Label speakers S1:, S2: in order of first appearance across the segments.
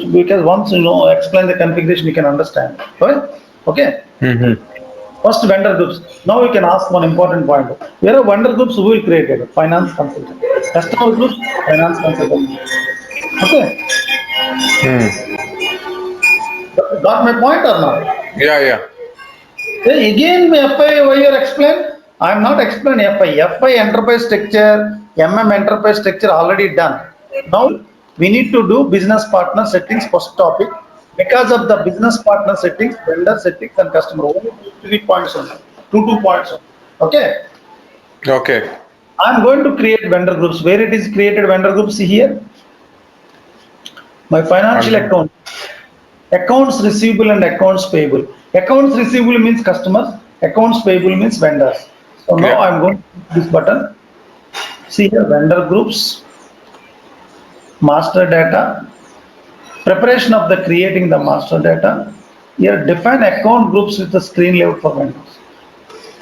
S1: because once explain the configuration, you can understand. Right? Okay. First, vendor groups. Now you can ask one important point. Where are vendor groups who will created? Finance consultant. Customer groups, finance consultant. Okay. Got my point or not?
S2: Yeah.
S1: Then again, FI, why you are explain? I am not explaining FI. FI enterprise structure, enterprise structure already done. Now we need to do business partner settings first topic. Because of the business partner settings, vendor settings, and customer. Only 3 points only. Two points only. Okay.
S2: Okay.
S1: I am going to create vendor groups. Where it is created vendor groups here? My financial account. Accounts receivable and accounts payable. Accounts receivable means customers. Accounts payable means vendors. So now I am going to click this button. See here, vendor groups, master data, preparation of the creating the master data. Here define account groups with the screen layout for vendors.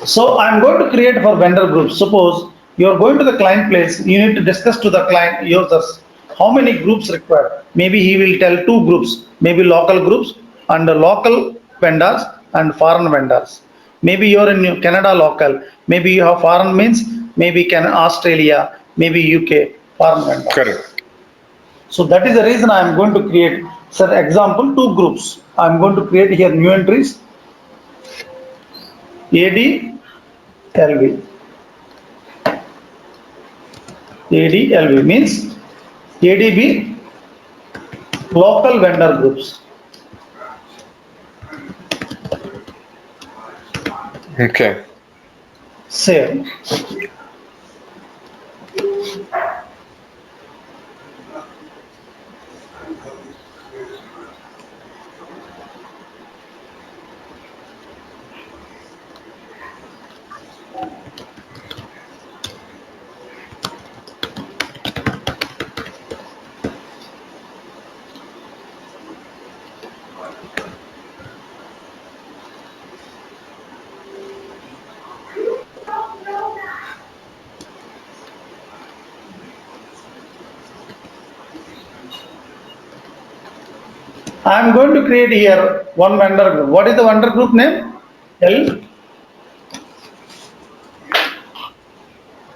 S1: So I am going to create for vendor groups. Suppose you are going to the client place, you need to discuss to the client users how many groups required. Maybe he will tell 2 groups, maybe local groups and local vendors and foreign vendors. Maybe you are in Canada local, maybe you have foreign means maybe Australia, maybe UK foreign vendors.
S2: Correct.
S1: So that is the reason I am going to create, for example, 2 groups. I am going to create here new entries, AD, LV. ADLV means ADB local vendor groups.
S2: Okay.
S1: Save. I am going to create here one vendor group. What is the vendor group name?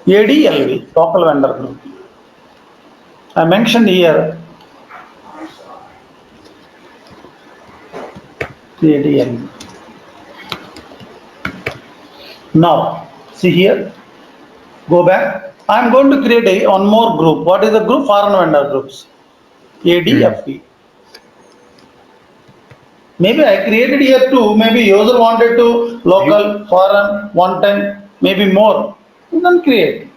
S1: ADLV, local vendor group. I mentioned here ADLV. Now, see here, go back. I am going to create one more group. What is the group? Foreign vendor groups. ADFE. Maybe I created here too. Maybe user wanted to local, foreign, one time, maybe more. You can create.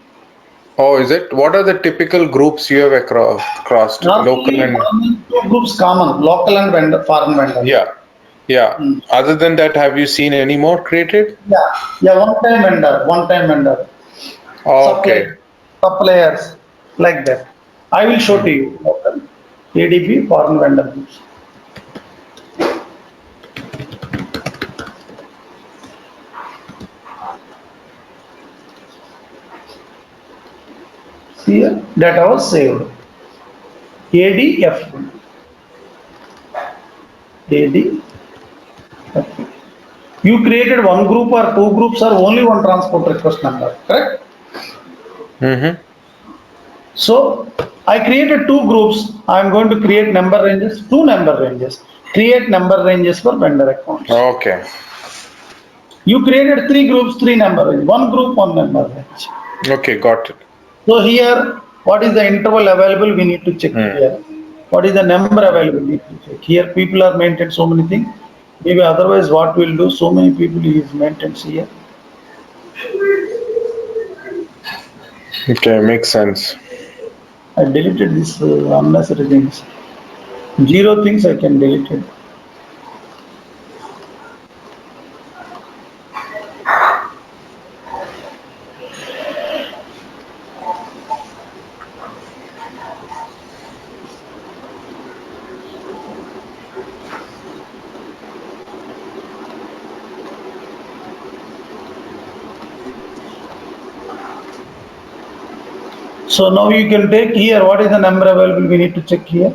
S2: Oh, is it? What are the typical groups you have crossed? Local and
S1: 2 groups common, local and vendor, foreign vendor.
S2: Yeah. Other than that, have you seen any more created?
S1: Yeah. One time vendor.
S2: Okay.
S1: Suppliers, like that. I will show to you. Local, ADP, foreign vendor groups. Here, data was saved. ADF. ADF. You created one group or 2 groups or only one transport request number, correct? So I created 2 groups. I am going to create number ranges, 2 number ranges. Create number ranges for vendor accounts.
S2: Okay.
S1: You created 3 groups, 3 number range. 1 group, 1 number range.
S2: Okay, got it.
S1: So here, what is the interval available? We need to check here. What is the number available? We need to check here. People are maintained so many things. Maybe otherwise, what we'll do? So many people is maintained here.
S2: Okay, makes sense.
S1: I deleted this unnecessary things. 0 things I can delete it. So now you can take here, what is the number available? We need to check here.